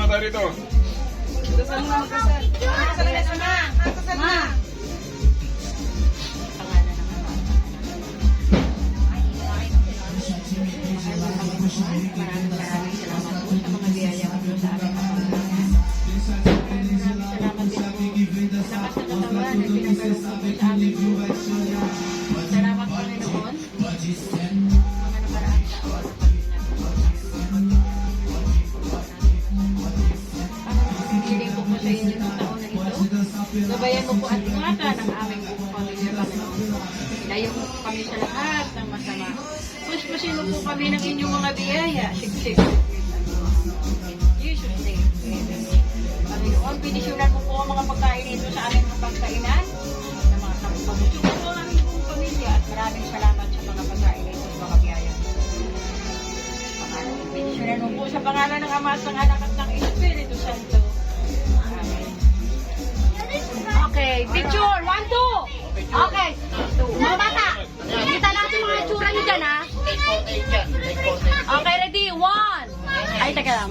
tayo dito. Dasal na, dasal. Dasal na. Dasal na. Maraming salamat po sa mga biyaya ko sa aming kapamilya. Salamat din po. Lakas ng katawan na pinagkaroon ko po sa aming salamat po rin noon. Mga nakaraan taon na pamilya ko po sa pagpiling ko po sa inyo sa taon na ito. Gabayan mo po at ingatan ang aming pamilya, Panginoon. Ilayo mo po kami sa lahat ng masama. Puspusin mo po kami ng inyong mga biyaya. Siksik. Jesus name. Panginoon, pinisyonan mo po ang mga pagkain ito sa aming mga pagkainan. Sa mga kapagpagusyo po ang aming buong pamilya. At maraming salamat sa mga pagkain ito sa mga biyaya. Panginoon, pinisyonan mo po sa pangalan ng Ama at ng Anak at ng Espiritu Santo. Amen. Okay, picture. 1, 2. Okay. Mga bata, kita natin mga itsura nyo dyan, ha? Okay, ready? 1. Ay, taga lang.